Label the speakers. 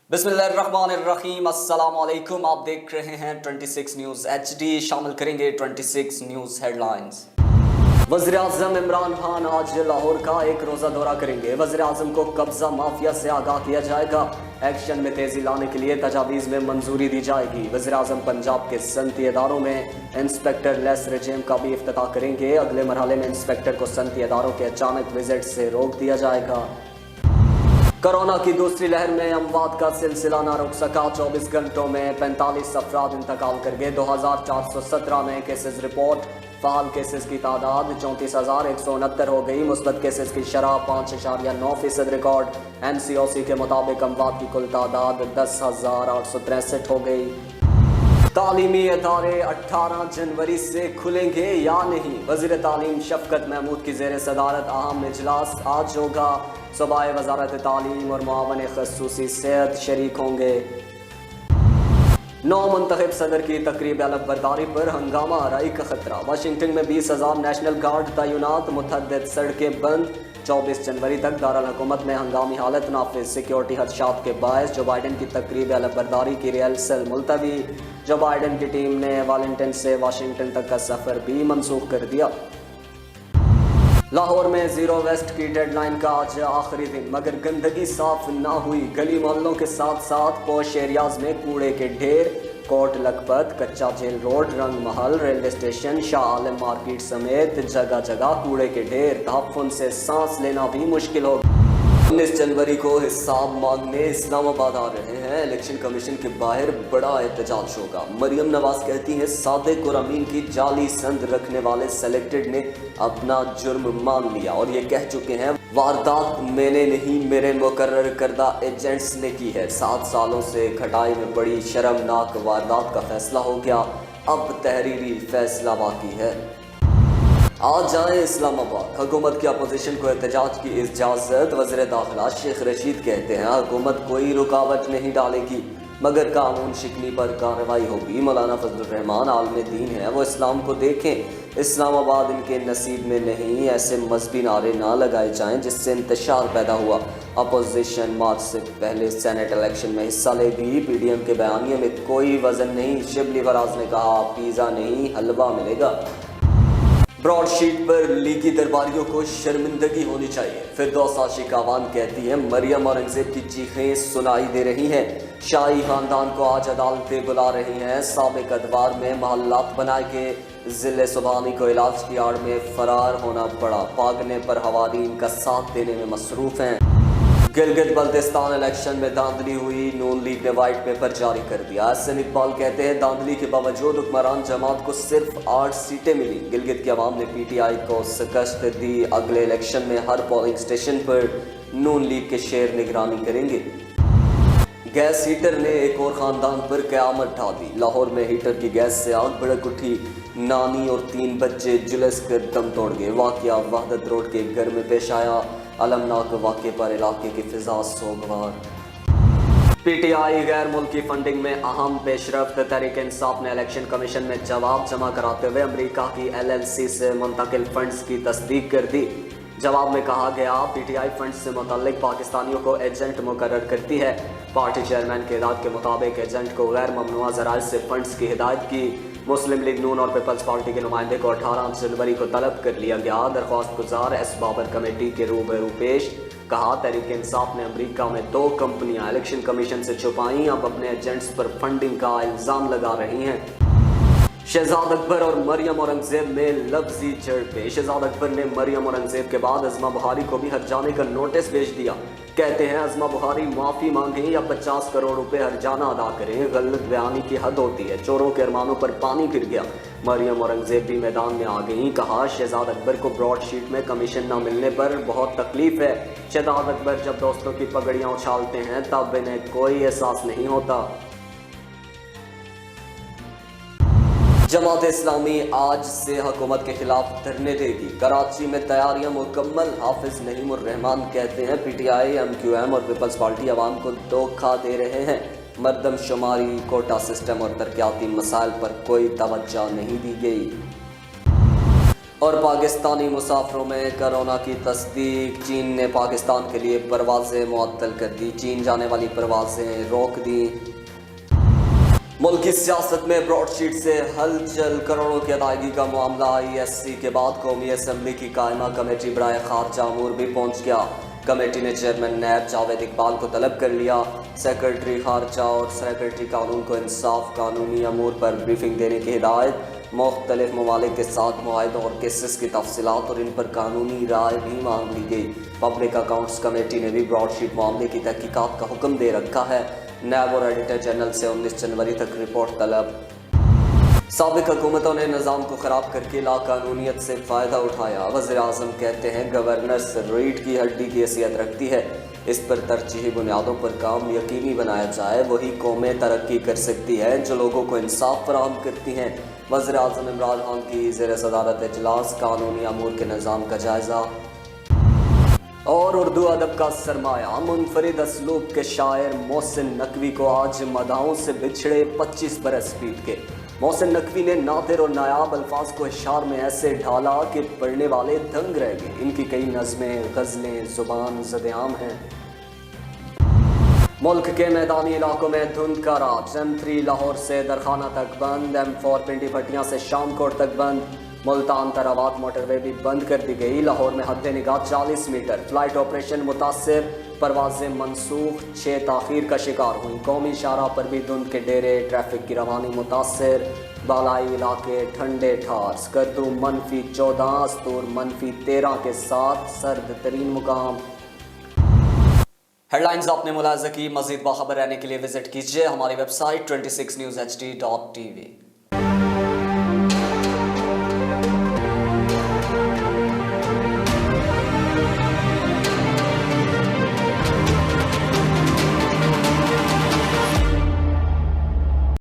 Speaker 1: बिस्मिल्लाहिर्रहमानिर्रहीम, अस्सलाम वालेकुम। आप देख रहे हैं 26 न्यूज़ HD। शामिल करेंगे 26 न्यूज़ हेडलाइंस। वज़ीर आज़म इमरान खान आज लाहौर का एक रोज़ा दौरा करेंगे। वज़ीर आज़म को कब्ज़ा माफिया से आगाह किया जाएगा। एक्शन में तेज़ी लाने के लिए तजावीज़ में मंजूरी दी जाएगी। वज़ीर आज़म पंजाब के सनती इदारों में इंस्पेक्टर लेस रजीम का भी इफ्तिताह करेंगे। अगले मरहले में इंस्पेक्टर को सनती इदारों के अचानक विजिट से रोक दिया जाएगा। कोरोना की दूसरी लहर में अमवात का सिलसिला ना रुक सका। 24 घंटों में 45 अफराद इंतकाल कर गए। 2417 नए केसेस रिपोर्ट। फ़ाल केसेस की तादाद 34,169 हो गई। मुस्बत केसेस की शरह 5.9% रिकॉर्ड। NCOC के मुताबिक अमवात की कुल तादाद 10,863 हो गई। तालीमी इदारे 18 जनवरी से खुलेंगे या नहीं? वज़ीर तालीम शफकत महमूद की ज़ेर सदारत अहम इजलास आज होगा। सूबाई वज़ारत तालीम और मुआवन ख़ुसूसी सेहत शरीक होंगे। नौ मुंतखब सदर की तकरीब अलबरदारी पर हंगामा आराई का खतरा। वाशिंगटन में 20,000 नेशनल गार्ड तैनात। मुतअद्दिद सड़कें बंद। 24 जनवरी तक दारुल हुकूमत में हंगामी हालत नाफिज। सिक्योरिटी खदशात के बायस जो बाइडन की तकरीब अलबरदारी की रिहर्सल मुलतवी। जो बाइडन की टीम ने वाशिंगटन से वाशिंगटन तक का सफ़र भी मनसूख कर दिया। लाहौर में ज़ीरो वेस्ट की डेडलाइन का आज आखिरी दिन, मगर गंदगी साफ ना हुई। गली मोहल्लों के साथ साथ पॉश एरियाज में कूड़े के ढेर। कोट लखपत, कच्चा जेल रोड, रंग महल, railway station, Shah Alam market समेत जगह जगह कूड़े के ढेर। तहफ़्फ़ुज़ से सांस लेना भी मुश्किल हो। 19 जनवरी को हिसाब मांगने इस्लामाबाद आ रहे हैं। इलेक्शन कमीशन के बाहर बड़ा एहतजाज होगा। मरियम नवाज कहती हैं सादिक और अमीन की जाली संद रखने वाले सेलेक्टेड ने अपना जुर्म मान लिया और ये कह चुके हैं वारदात मैंने नहीं, मेरे मुकर्रर करदा एजेंट्स ने की है। 7 सालों से खटाई में बड़ी शर्मनाक वारदात का फैसला हो गया, अब तहरीरी फैसला बाकी है। आज जाए इस्लामाबाद। हुकूमत की अपोजिशन को एहतजाज की इजाज़त। वज़ीर दाखिला शेख रशीद कहते हैं हुकूमत कोई रुकावट नहीं डालेगी, मगर कानून शिकनी पर कार्रवाई होगी। मौलाना फजलुर रहमान आलम दीन है, वो इस्लाम को देखें। इस्लामाबाद इनके नसीब में नहीं। ऐसे मजहबी नारे ना लगाए जाएं जिससे इंतशार पैदा हुआ। अपोजिशन मार्च से पहले सेनेट इलेक्शन में हिस्सा लेगी। PDM के बयानिए में कोई वजन नहीं। शिबली फराज ने कहा पिज़्ज़ा नहीं हलवा मिलेगा। ब्रॉडशीट पर लीगी दरबारियों को शर्मिंदगी होनी चाहिए। फिरदौस आशिक आवान कहती है मरियम औरंगजेब की चीखें सुनाई दे रही हैं। शाही खानदान को आज अदालतें बुला रही हैं। साबिक अदवार में महल्लात बनाए के जिले सुबहानी को इलाज की आड़ में फरार होना पड़ा। भागने पर हवारीन का साथ देने में मसरूफ हैं। गिलगित बल्तिस्तान इलेक्शन में धांधली हुई। नून लीग ने वाइट पेपर जारी कर दिया। हसन इकबाल कहते हैं धांधली के बावजूद हुक्मरान जमात को सिर्फ 8 सीटें मिली। गिलगित की आवाम ने PTI को शिकस्त दी। अगले इलेक्शन में हर पोलिंग स्टेशन पर नून लीग के शेर निगरानी करेंगे। गैस हीटर ने एक और ख़ानदान पर क़यामत ढा दी। लाहौर में हीटर की गैस से आग भड़क उठी। नानी और 3 बच्चे झुलस कर दम तोड़ गए। वाक़या वहदत रोड के घर में पेश आया। अलमनाक वाक़े पर इलाके की फ़िज़ा सोगवार। PTI गैर मुल्की फंडिंग में अहम पेशरफ्त। तहरीक इंसाफ ने इलेक्शन कमीशन में जवाब जमा कराते हुए अमेरिका की LLC से मुंतकिल फंड्स की तस्दीक कर दी। जवाब में कहा गया PTI फंड्स से मुतल्लिक पाकिस्तानियों को एजेंट मुकर्रर करती है। पार्टी चेयरमैन के हिदायत के मुताबिक एजेंट को गैर ममनुआ ज़राइज़ से फंड्स की हिदायत की। मुस्लिम लीग नून और पीपल्स पार्टी के नुमाइंदे को 18 जनवरी को तलब कर लिया गया। दरख्वास्त गुजार S बाबर कमेटी के रूबरू पेश। कहा तहरीक इंसाफ ने अमेरिका में 2 कंपनियां इलेक्शन कमीशन से छुपाई, अब अपने एजेंट्स पर फंडिंग का इल्ज़ाम लगा रही हैं। शहजाद अकबर और मरियम औरंगजेब में लफ्जी झड़पें। शहजाद अकबर ने मरियम औरंगजेब के बाद अज़मा बुखारी को भी हट जाने का नोटिस भेज दिया। कहते हैं अज़मा बुखारी माफ़ी मांगें या 50 करोड़ रुपए हर्जाना अदा करें। गलत बयानी की हद होती है। चोरों के अरमानों पर पानी फिर गया। मरियम औरंगजेब भी मैदान में आ गई। कहा शहजाद अकबर को ब्रॉडशीट में कमीशन न मिलने पर बहुत तकलीफ है। शहजाद अकबर जब दोस्तों की पगड़ियाँ उछालते हैं तब इन्हें कोई एहसास नहीं होता। जमात इस्लामी आज से हुकूमत के खिलाफ धरने देगी। कराची में तैयारियां मुकम्मल। हाफिज नईमुर रहमान कहते हैं PTI, MQM और पीपल्स पार्टी आवाम को धोखा दे रहे हैं। मर्दमशुमारी, कोटा सिस्टम और तरक्याती मसाइल पर कोई तवज्जो नहीं दी गई। اور پاکستانی مسافروں میں کورونا کی تصدیق، چین نے پاکستان کے لیے پروازیں معطل کر دی، چین جانے والی پروازیں روک دیں۔ ملکی سیاست میں براڈ شیٹ سے ہلچل، کروڑوں کی ادائیگی کا معاملہ ISC کے بعد قومی اسمبلی کی قائمہ کمیٹی برائے خارجہ امور بھی پہنچ گیا۔ کمیٹی نے چیئرمین نیب جاوید اقبال کو طلب کر لیا، سیکرٹری خارجہ اور سیکرٹری قانون کو انصاف قانونی امور پر بریفنگ دینے کی ہدایت۔ مختلف ممالک کے ساتھ معاہدوں اور کیسز کی تفصیلات اور ان پر قانونی رائے بھی مانگ لی گئی۔ پبلک اکاؤنٹس کمیٹی نے بھی براڈ شیٹ معاملے کی تحقیقات کا حکم دے رکھا ہے۔ نیب اور ایڈیٹر جنرل سے 19 جنوری تک رپورٹ طلب۔ سابق حکومتوں نے نظام کو خراب کر کے لاقانونیت سے فائدہ اٹھایا، وزیر اعظم کہتے ہیں گورننس ریڑھ کی ہڈی کی حیثیت رکھتی ہے، اس پر ترجیحی بنیادوں پر کام یقینی بنایا جائے، وہی قومیں ترقی کر سکتی ہے جو لوگوں کو انصاف فراہم کرتی ہیں۔ وزیر اعظم عمران خان کی زیر صدارت اجلاس، قانونی امور کے نظام کا جائزہ۔ اور اردو ادب کا سرمایہ، منفرد اسلوب کے شاعر محسن نقوی کو آج مداحوں سے بچھڑے 25 برس بیت گئے۔ محسن نقوی نے نادر اور نایاب الفاظ کو اشعار میں ایسے ڈھالا کہ پڑھنے والے دنگ رہ گئے۔ ان کی کئی نظمیں، غزلیں زبان زدعام ہیں۔ ملک کے میدانی علاقوں میں دھند کا راج، M3 لاہور سے درخانہ تک بند، M4 پنڈی پھٹیاں سے شام کوٹ تک بند، ملتان تراوات موٹر وے بھی بند کر دی گئی۔ لاہور میں حد نگاہ 40 میٹر، فلائٹ آپریشن متاثر، پروازیں منسوخ، 6 تاخیر کا شکار ہوئیں۔ قومی شاہراہ پر بھی دھند کے ڈیرے، ٹریفک کی روانی متاثر، بالائی علاقے ٹھنڈے ٹھار، سکردو -14، استور -13 کے ساتھ سرد ترین مقام۔ ہیڈ لائنز آپ نے ملاحظہ کی، مزید باخبر رہنے کے لیے وزٹ کیجیے ہماری ویب سائٹ 26newshd.tv۔